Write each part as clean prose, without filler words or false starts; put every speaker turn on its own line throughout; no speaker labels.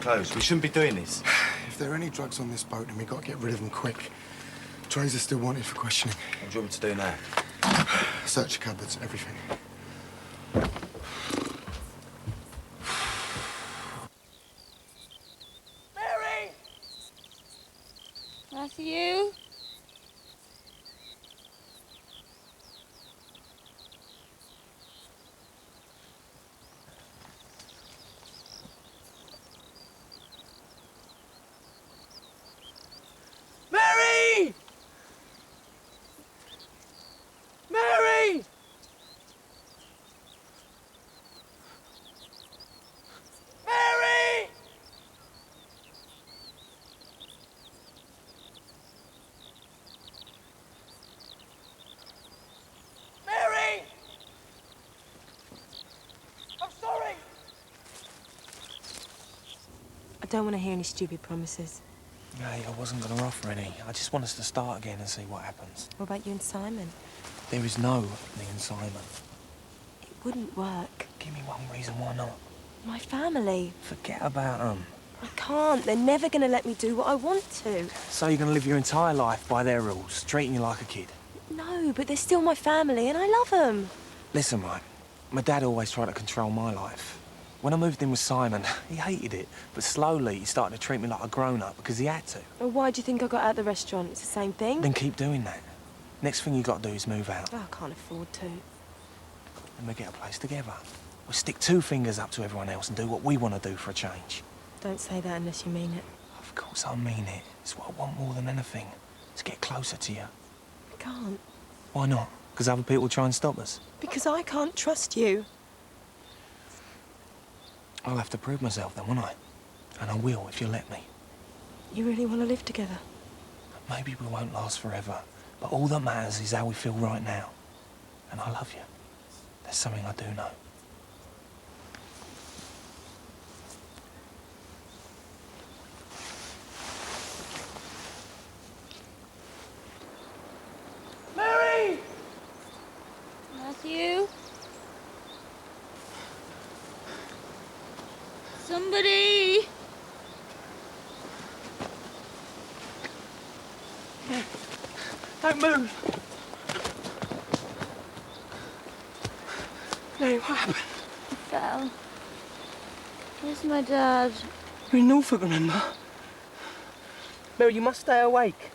closed. We shouldn't be doing this.
If there are any drugs on this boat, then we got to get rid of them quick. Trays are still wanted for questioning.
What do you want me to do now?
Search the cupboards, everything.
Mary!
Matthew?
Mary! Mary! Mary! Mary! I'm sorry!
I don't want to hear any stupid promises.
Hey, I wasn't going to offer any. I just want us to start again and see what happens.
What about you and Simon?
There is no me and Simon.
It wouldn't work.
Give me one reason why not.
My family.
Forget about them.
I can't. They're never going to let me do what I want to.
So you're going to live your entire life by their rules, treating you like a kid?
No, but they're still my family and I love them.
Listen, right, my dad always tried to control my life. When I moved in with Simon, he hated it, but slowly he started to treat me like a grown-up because he had to.
Well, why do you think I got out of the restaurant? It's the same thing.
Then keep doing that. Next thing you got to do is move out.
Oh, I can't afford to.
And we get a place together. We'll stick two fingers up to everyone else and do what we want to do for a change.
Don't say that unless you mean it.
Of course I mean it. It's what I want more than anything. To get closer to you.
I can't.
Why not? Because other people try and stop us?
Because I can't trust you.
I'll have to prove myself then, won't I? And I will if you let me.
You really want to live together?
Maybe we won't last forever, but all that matters is how we feel right now. And I love you. That's something I do know.
Mary!
Matthew? Somebody!
Don't move! Mary, what happened?
I fell. Where's my dad?
You're in Norfolk, remember? Mary, you must stay awake.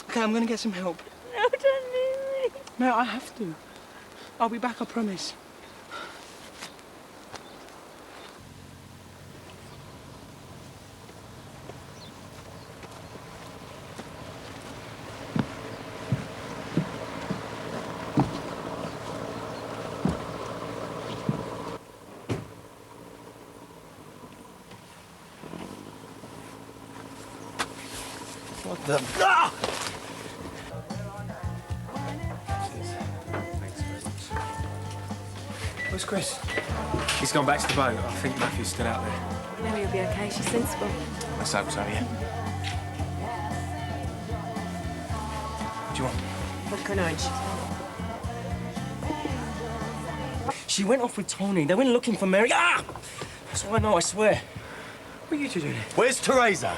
Okay, I'm gonna get some help.
No, don't leave me.
Mary, I have to. I'll be back, I promise.
What the... Ah!
Where's Chris? He's gone back to the boat. I think Matthew's still out there.
Maybe you'll be okay. She's sensible.
Let's hope so, yeah. What do you want?
Vodka and orange.
She went off with Tony. They went looking for Mary. Ah! That's all I know, I swear. What are you two doing here?
Where's Teresa?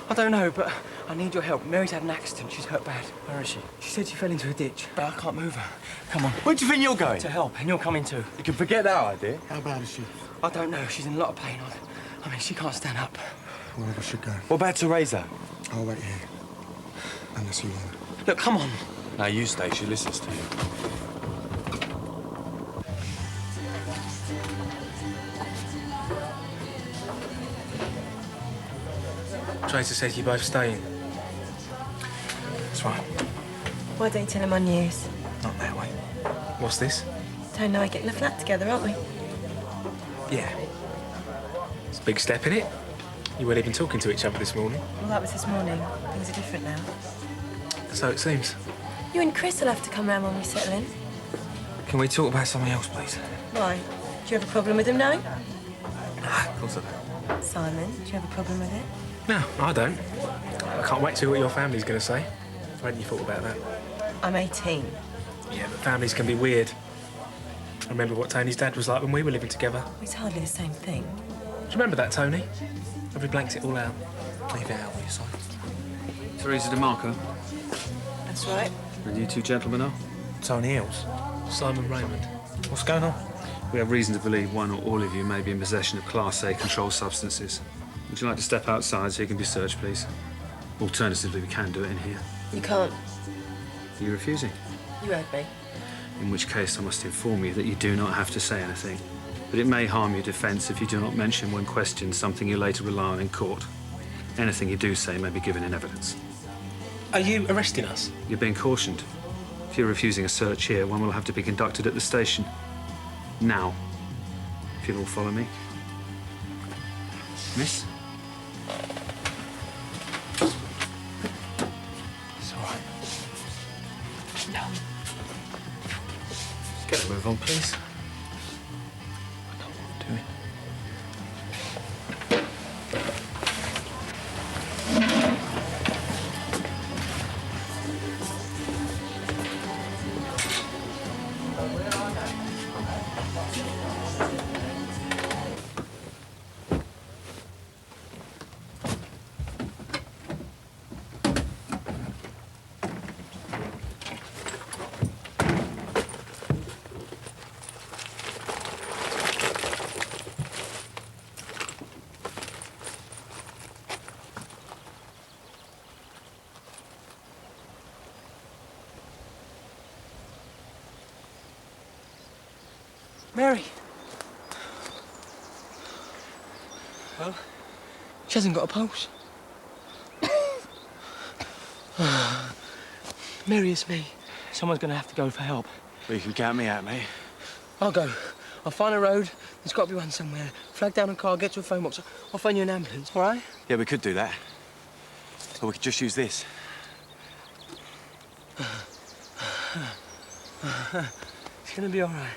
I don't know, but I need your help. Mary's had an accident. She's hurt bad.
Where is she?
She said she fell into a ditch, but I can't move her. Come on.
Where do you think you're going?
To help, and you'll come in too.
You can forget that idea.
How bad is she?
I don't know. She's in a lot of pain. I mean, she can't stand up.
Well, we should go.
What about Teresa?
I'll wait here. Unless you want.
Look, come on.
No, you stay. She listens to you.
Teresa says you both staying. That's right.
Why don't you tell him our news?
Not that way. What's this?
Don't know, getting a flat together, aren't we?
Yeah. It's a big step, in it. You weren't even talking to each other this morning.
Well, that was this morning. Things are different now.
So it seems.
You and Chris will have to come round when we settle in.
Can we talk about something else, please?
Why? Do you have a problem with him now?
Nah, of course I don't.
Simon, do you have a problem with it?
No, I don't. I can't wait to hear what your family's going to say. Why hadn't you thought about that?
I'm 18.
Yeah, but families can be weird. remember what Tony's dad was like when we were living together.
It's hardly the same thing.
Do you remember that, Tony? Have we blanked it all out?
Leave it out, will you, Si?
Teresa DeMarco.
That's right.
And you two gentlemen are?
Tony Hills.
Simon Raymond.
What's going on?
We have reason to believe one or all of you may be in possession of Class A controlled substances. Would you like to step outside so you can be searched, please? Alternatively, we can do it in here.
You can't.
Are you refusing?
You heard me.
In which case, I must inform you that you do not have to say anything. But it may harm your defence if you do not mention when questioned something you later rely on in court. Anything you do say may be given in evidence.
Are you arresting us?
You're being cautioned. If you're refusing a search here, one will have to be conducted at the station. Now. If you'll all follow me. Miss?
It's all right.
No. Get a move on, please.
I know what I'm doing.
Mary. Well, she hasn't got a pulse. Mary, it's me. Someone's going to have to go for help.
Well, you can count me out, mate.
I'll go. I'll find a road. There's got to be one somewhere. Flag down a car, get to a phone box. I'll phone you an ambulance, all right?
Yeah, we could do that. Or we could just use this.
It's going to be all right.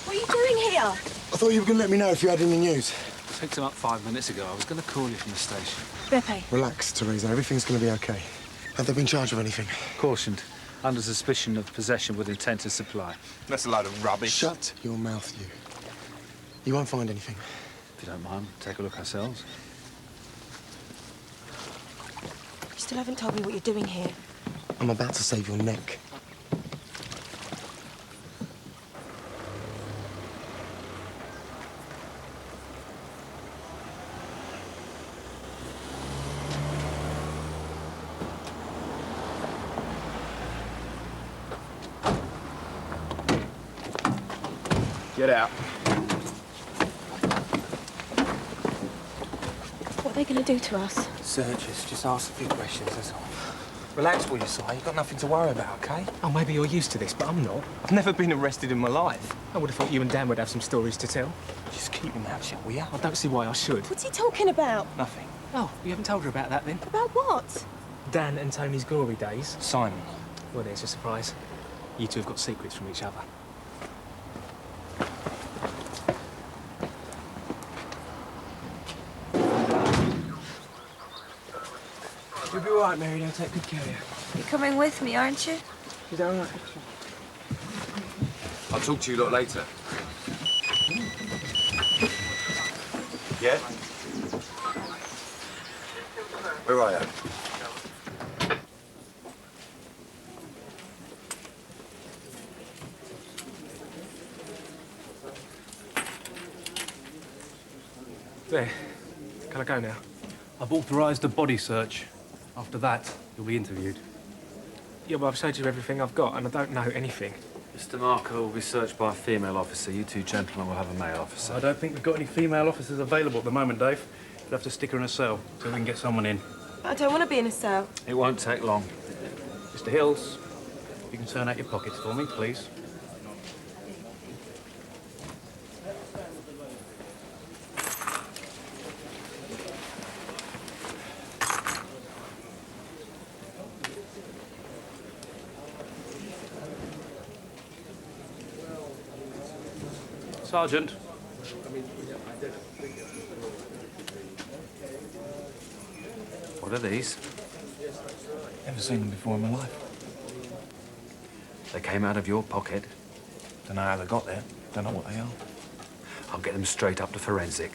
What are you doing here?
I thought you were going to let me know if you had any news.
Picked him up 5 minutes ago. I was going to call you from the station.
Beppe.
Relax, Teresa. Everything's going to be okay. Have they been charged with anything?
Cautioned. Under suspicion of possession with intent to supply.
That's a load of rubbish.
Shut your mouth, you. You won't find anything.
If you don't mind, take a look ourselves.
You still haven't told me what you're doing here.
I'm about to save your neck.
Get out.
What are they going to do to us?
Search us. Just ask a few questions, that's all. Relax, will you, Si? You've got nothing to worry about, OK?
Oh, maybe you're used to this, but I'm not.
I've never been arrested in my life.
I would have thought you and Dan would have some stories to tell.
Just keep your mouth shut, will you?
I don't see why I should.
What's he talking about?
Nothing.
Oh, you haven't told her about that, then?
About what?
Dan and Tony's glory days.
Simon.
Well, there's a surprise. You two have got secrets from each other.
You'll be all right, Mary. They'll take good care of you.
You're coming with me, aren't you?
Is that all right?
I'll talk to you a lot later. Yeah? Where are you?
There. Can I go now?
I've authorised a body search. After that, you'll be interviewed.
Yeah, well, I've showed you everything I've got, and I don't know anything.
Mr. Marco will be searched by a female officer. You two gentlemen will have a male officer.
I don't think we've got any female officers available at the moment, Dave. You'll have to stick her in a cell till we can get someone in.
I don't want to be in a cell.
It won't take long.
Mr. Hills, you can turn out your pockets for me, please. Sergeant.
What are these?
Never seen them before in my life.
They came out of your pocket.
Don't know how they got there. Don't know what they are.
I'll get them straight up to forensic.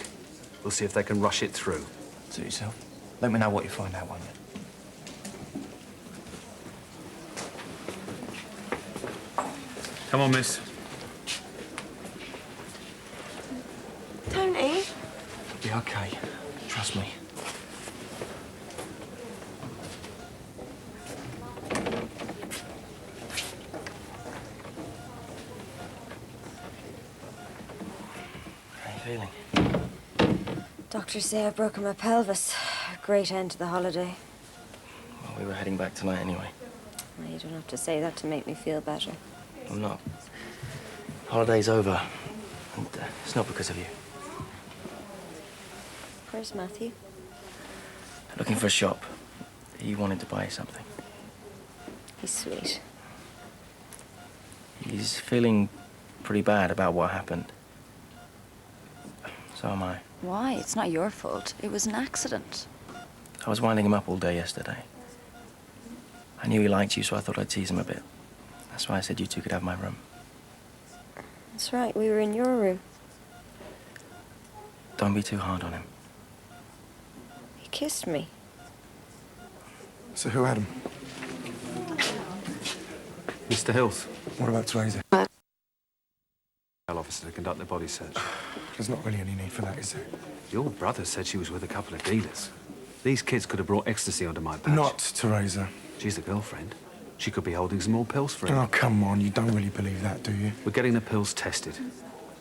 We'll see if they can rush it through.
Suit yourself. Let me know what you find out, won't you?
Come on, miss.
Tony?
It'll be okay. Trust me.
How are you feeling?
Doctors say I've broken my pelvis. Great end to the holiday.
Well, we were heading back tonight anyway.
Well, you don't have to say that to make me feel better.
I'm not. Holiday's over. And it's not because of you.
Where's Matthew?
Looking for a shop. He wanted to buy something.
He's sweet.
He's feeling pretty bad about what happened. So am I.
Why? It's not your fault. It was an accident.
I was winding him up all day yesterday. I knew he liked you, so I thought I'd tease him a bit. That's why I said you two could have my room.
That's right, we were in your room.
Don't be too hard on him.
He kissed me.
So who had him?
Mr. Hills.
What about Teresa?
Officer to conduct the body search.
There's not really any need for that, is there?
Your brother said she was with a couple of dealers. These kids could have brought ecstasy onto my patch.
Not Teresa.
She's the girlfriend. She could be holding some more pills for him.
Oh, come on. You don't really believe that, do you?
We're getting the pills tested.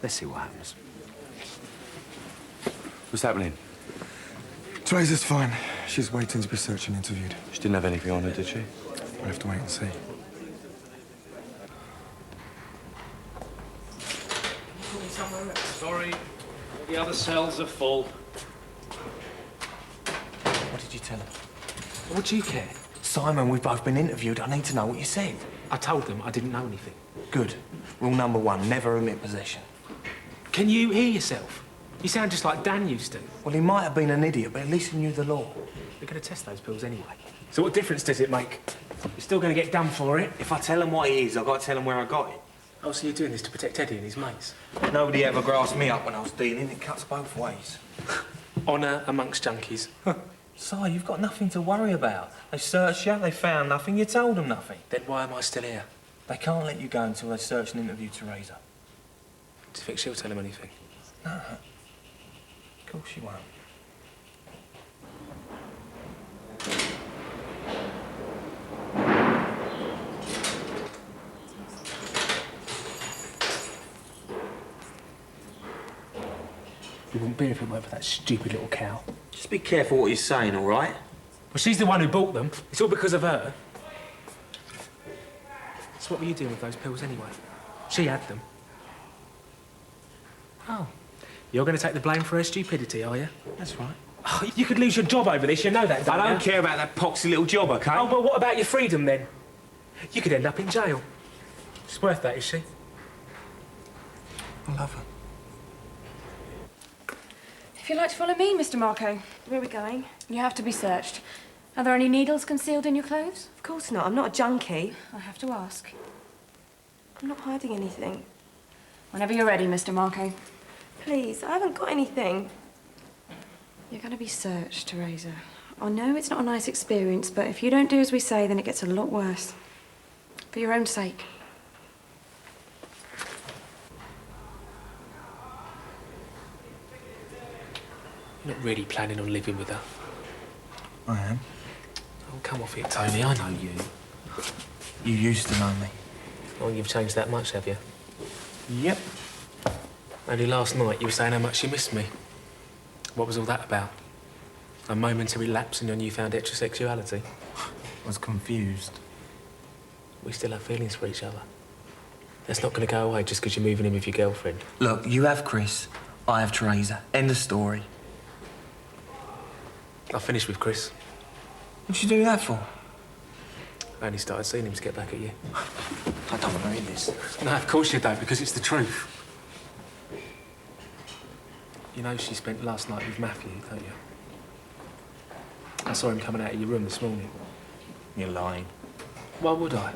Let's see what happens.
What's happening?
Teresa's fine. She's waiting to be searched and interviewed.
She didn't have anything on her, did she?
We'll have to wait and see.
Sorry, the other cells are full.
What did you tell them? What do you care? Simon, we've both been interviewed. I need to know what you said.
I told them I didn't know anything.
Good. Rule number one, never admit possession.
Can you hear yourself? You sound just like Dan used to.
Well, he might have been an idiot, but at least he knew the law.
We're going to test those pills anyway. So what difference does it make? You're still going to get done for it.
If I tell him what he is, I've got to tell him where I got it.
Oh, so you're doing this to protect Eddie and his mates?
Nobody ever grasped me up when I was dealing. It cuts both ways.
Honour amongst junkies.
Si, you've got nothing to worry about. They searched you, they found nothing, you told them nothing.
Then why am I still here?
They can't let you go until they search and interview Teresa.
Do you think she'll tell him anything?
No. Of course she won't.
We wouldn't be if it weren't for that stupid little cow.
Just be careful what you're saying, all right?
Well, she's the one who bought them. It's all because of her. So what were you doing with those pills anyway? She had them. Oh. You're going to take the blame for her stupidity, are you?
That's right.
Oh, you could lose your job over this, you know that, don't you?
I don't care about that poxy little job, OK?
Oh, well, what about your freedom, then? You could end up in jail. She's worth that, is she?
I love her.
If you'd like to follow me, Mr. Marco.
Where are we going?
You have to be searched. Are there any needles concealed in your clothes?
Of course not. I'm not a junkie.
I have to ask.
I'm not hiding anything.
Whenever you're ready, Mr. Marco.
Please, I haven't got anything.
You're going to be searched, Teresa. I know it's not a nice experience, but if you don't do as we say, then it gets a lot worse. For your own sake.
You're not really planning on living with her.
I am.
Oh, come off it, Tony. I know you.
You used to know me.
Oh, you've changed that much, have you?
Yep.
Only last night you were saying how much you missed me. What was all that about? A momentary lapse in your newfound heterosexuality?
I was confused.
We still have feelings for each other. That's not going to go away just because you're moving in with your girlfriend.
Look, you have Chris, I have Teresa. End of story.
I finished with Chris.
What'd you do that for?
I only started seeing him to get back at you.
I don't want to hear this.
No, of course you don't, because it's the truth. You know she spent last night with Matthew, don't you? I saw him coming out of your room this morning.
You're lying.
Why would I?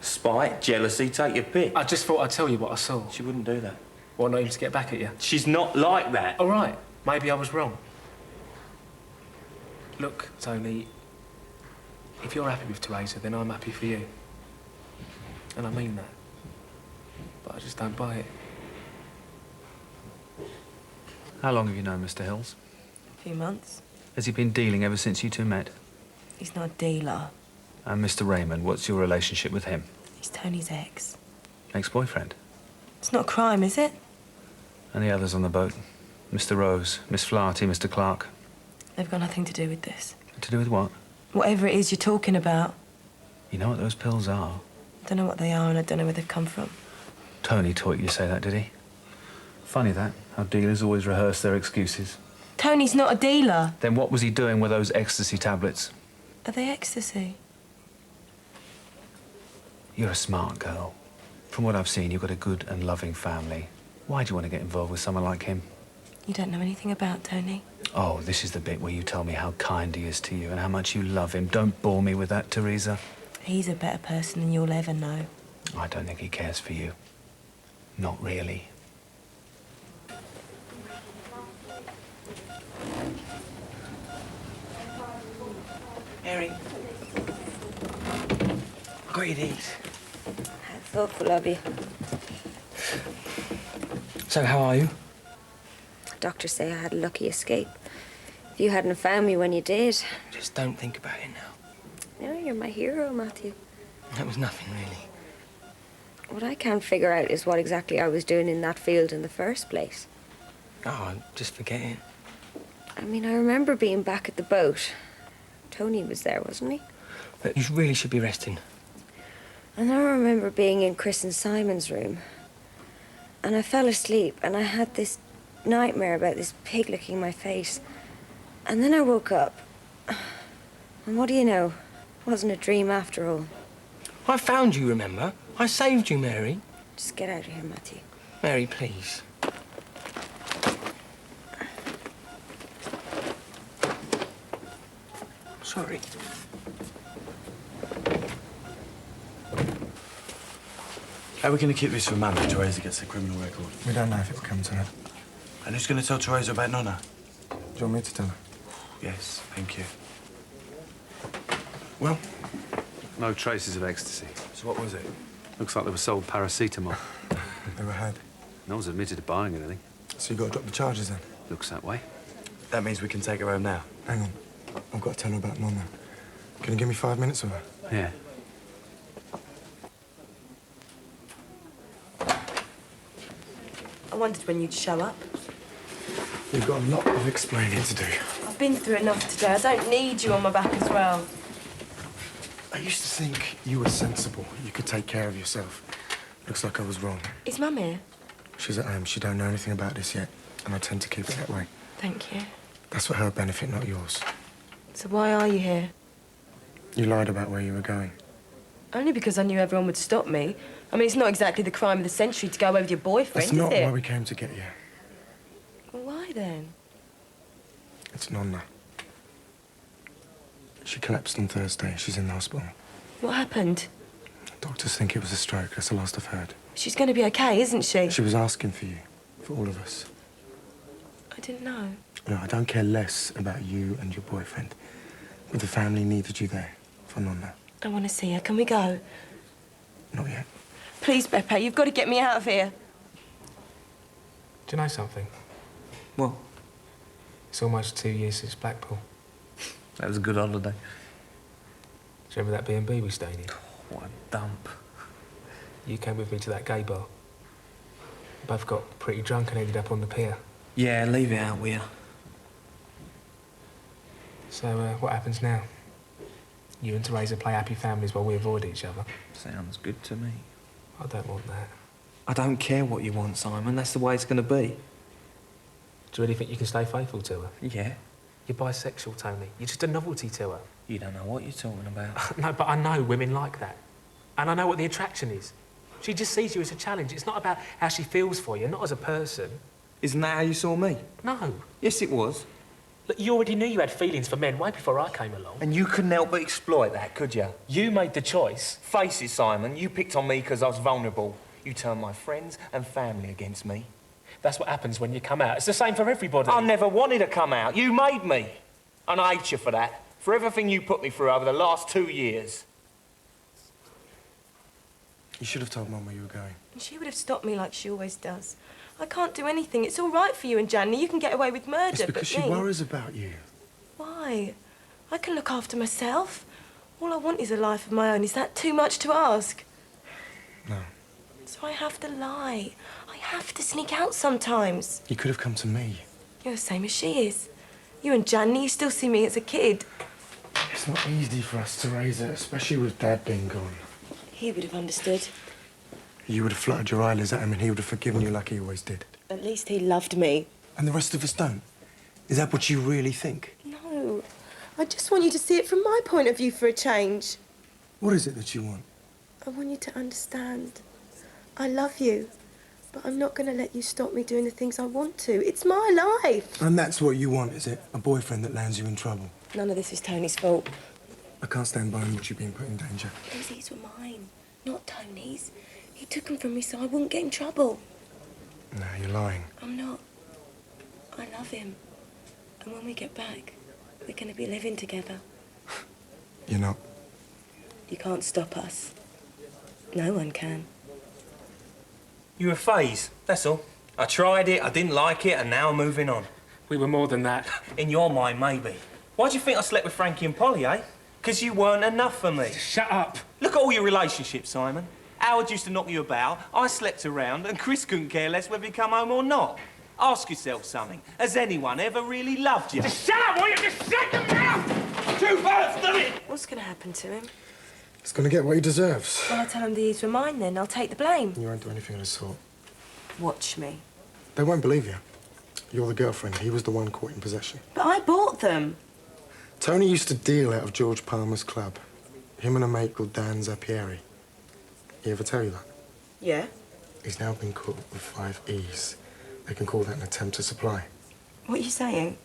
Spite, jealousy, take your pick.
I just thought I'd tell you what I saw.
She wouldn't do that.
What, not even to get back at you?
She's not like that.
All right, maybe I was wrong. Look, Tony, if you're happy with Teresa, then I'm happy for you. And I mean that. But I just don't buy it.
How long have you known Mr. Hills?
A few months.
Has he been dealing ever since you two met?
He's not a dealer.
And Mr. Raymond, what's your relationship with him?
He's Tony's ex.
Ex-boyfriend?
It's not a crime, is it?
And the others on the boat? Mr. Rose, Miss Flaherty, Mr. Clark?
They've got nothing to do with this.
To do with what?
Whatever it is you're talking about.
You know what those pills are?
I don't know what they are and I don't know where they've come from.
Tony taught you to say that, did he? Funny that, how dealers always rehearse their excuses.
Tony's not a dealer.
Then what was he doing with those ecstasy tablets?
Are they ecstasy?
You're a smart girl. From what I've seen, you've got a good and loving family. Why do you want to get involved with someone like him?
You don't know anything about Tony.
Oh, this is the bit where you tell me how kind he is to you and how much you love him. Don't bore me with that, Teresa.
He's a better person than you'll ever know.
I don't think he cares for you. Not really.
Mary. I got you these.
How thoughtful of you.
So, how are you?
Doctors say I had a lucky escape. If you hadn't found me when you did.
Just don't think about it now.
No, you're my hero, Matthew.
That was nothing, really.
What I can't figure out is what exactly I was doing in that field in the first place.
Oh, just forget it.
I mean, I remember being back at the boat. Tony was there, wasn't he?
But you really should be resting.
And I remember being in Chris and Simon's room. And I fell asleep, and I had this nightmare about this pig licking my face. And then I woke up. And what do you know? It wasn't a dream after all.
I found you, remember? I saved you, Mary.
Just get out of here, Matthew.
Mary, please. Sorry.
How are we going to keep this from Mum if Teresa gets a criminal record?
We don't know if it'll come to that.
And who's going to tell Teresa about Nonna?
Do you want me to tell her?
Yes, thank you.
Well,
No traces of ecstasy.
So what was it?
Looks like they were sold paracetamol.
they were had.
No one's admitted to buying anything.
So you got to drop the charges then?
Looks that way.
That means we can take her home now.
Hang on. I've got to tell her about Nonna. Can you give me 5 minutes of her?
Yeah.
I wondered when you'd show up.
You've got a lot of explaining to do.
I've been through enough today. I don't need you on my back as well.
I used to think you were sensible. You could take care of yourself. Looks like I was wrong.
Is Mum here?
She's at home. She don't know anything about this yet, and I tend to keep it that way.
Thank you.
That's for her benefit, not yours.
So why are you here?
You lied about where you were going.
Only because I knew everyone would stop me. I mean, it's not exactly the crime of the century to go away with your boyfriend,
That's not
is it?
why we came to get you.
Well, why then?
It's Nonna. She collapsed on Thursday. She's in the hospital.
What happened?
Doctors think it was a stroke. That's the last I've heard.
She's going to be okay, isn't she?
She was asking for you, for all of us.
I didn't know.
No, I don't care less about you and your boyfriend. But the family needed you there for Nonna.
I want to see her. Can we go?
Not yet.
Please, Beppe, you've got to get me out of here.
Do you know something?
What?
It's almost 2 years since Blackpool.
That was a good holiday.
Do you remember that B&B we stayed in?
What a dump.
You came with me to that gay bar. We both got pretty drunk and ended up on the pier.
Yeah, leave it out, will you?
So, what happens now? You and Teresa play happy families while we avoid each other.
Sounds good to me.
I don't want that.
I don't care what you want, Simon. That's the way it's going to be.
Do you really think you can stay faithful to her?
Yeah.
You're bisexual, Tony. You're just a novelty to her.
You don't know what you're talking about.
No, but I know women like that. And I know what the attraction is. She just sees you as a challenge. It's not about how she feels for you, not as a person.
Isn't that how you saw me?
No.
Yes, it was.
Look, you already knew you had feelings for men way before I came along.
And you couldn't help but exploit that, could you?
You made the choice.
Face it, Simon, you picked on me because I was vulnerable. You turned my friends and family against me.
That's what happens when you come out. It's the same for everybody.
I never wanted to come out. You made me. And I hate you for that. For everything you put me through over the last 2 years.
You should have told Mum where you were going.
And she would have stopped me like she always does. I can't do anything. It's all right for you and Janny. You can get away with murder,
It's because she
me.
worries about you.
Why? I can look after myself. All I want is a life of my own. Is that too much to ask?
No.
So I have to lie. I have to sneak out sometimes.
You could have come to me.
You're the same as she is. You and Janny, you still see me as a kid.
It's not easy for us to raise her, especially with Dad being gone.
He would have understood.
You would have fluttered your eyelids at him and he would have forgiven you like he always did.
At least he loved me.
And the rest of us don't. Is that what you really think?
No. I just want you to see it from my point of view for a change.
What is it that you want?
I want you to understand. I love you, but I'm not going to let you stop me doing the things I want to. It's my life.
And that's what you want, is it? A boyfriend that lands you in trouble?
None of this is Tony's fault.
I can't stand by and watch you being put in danger.
These were mine, not Tony's. He took them from me so I wouldn't get in trouble.
No, you're lying.
I'm not. I love him. And when we get back, we're going to be living together.
You're not.
You can't stop us. No one can.
You were a phase, that's all. I tried it, I didn't like it, and now I'm moving on.
We were more than that.
In your mind, maybe. Why do you think I slept with Frankie and Polly, eh? Because you weren't enough for me.
Shut up.
Look at all your relationships, Simon. Howard used to knock you about, I slept around, and Chris couldn't care less whether you come home or not. Ask yourself something. Has anyone ever really loved you?
Just shut up, will you? Just shut your mouth! 2 birds done it!
What's going to happen to him?
He's going to get what he deserves.
Well, I'll tell him these were mine then. I'll take the blame.
You won't do anything of the sort.
Watch me.
They won't believe you. You're the girlfriend. He was the one caught in possession.
But I bought them.
Tony used to deal out of George Palmer's club. Him and a mate called Dan Zappieri. He ever tell you that?
Yeah.
He's now been caught with 5 E's. They can call that an attempt to supply.
What are you saying?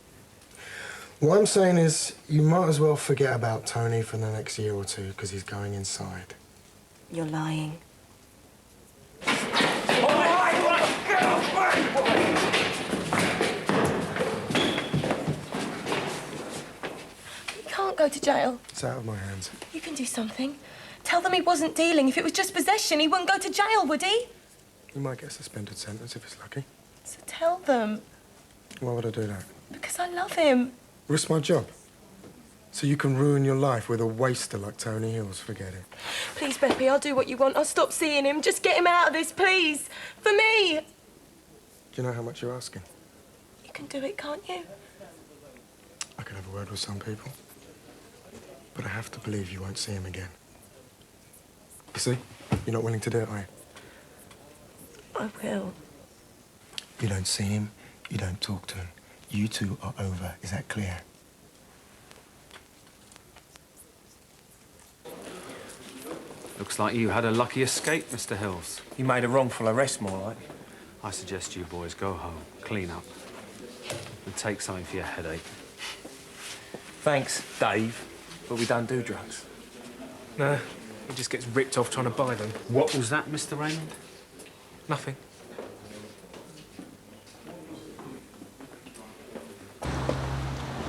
What I'm saying is, you might as well forget about Tony for the next year or two, because he's going inside.
You're lying. He can't go to jail.
It's out of my hands.
You can do something. Tell them he wasn't dealing. If it was just possession, he wouldn't go to jail, would he?
He might get a suspended sentence if he's lucky.
So tell them.
Why would I do that?
Because I love him.
Risk my job. So you can ruin your life with a waster like Tony Hills. Forget it.
Please, Beppy, I'll do what you want. I'll stop seeing him. Just get him out of this, please. For me.
Do you know how much you're asking?
You can do it, can't you?
I could have a word with some people. But I have to believe you won't see him again. You see? You're not willing to do it, are you?
I will.
You don't see him, you don't talk to him. You two are over. Is that clear?
Looks like you had a lucky escape, Mr. Hills.
You made a wrongful arrest, more like.
I suggest you boys go home, clean up, and take something for your headache.
Thanks, Dave, but we don't do drugs.
No, he just gets ripped off trying to buy them.
What was that, Mr. Raymond?
Nothing.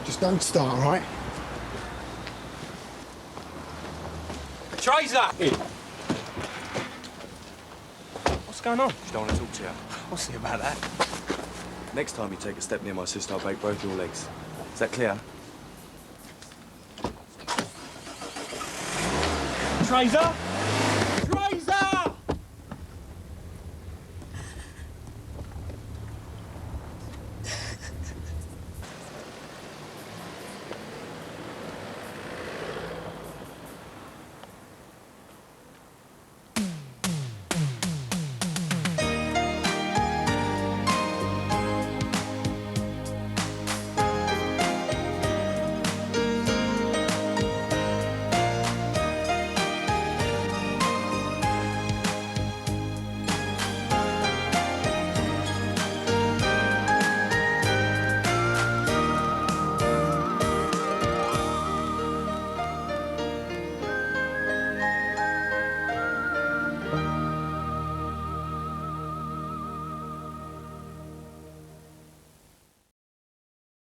Just don't start, all right?
Tracer! What's going on?
She don't want to talk to you.
What's it about that?
Next time you take a step near my sister, I'll break both your legs. Is that clear?
Tracer!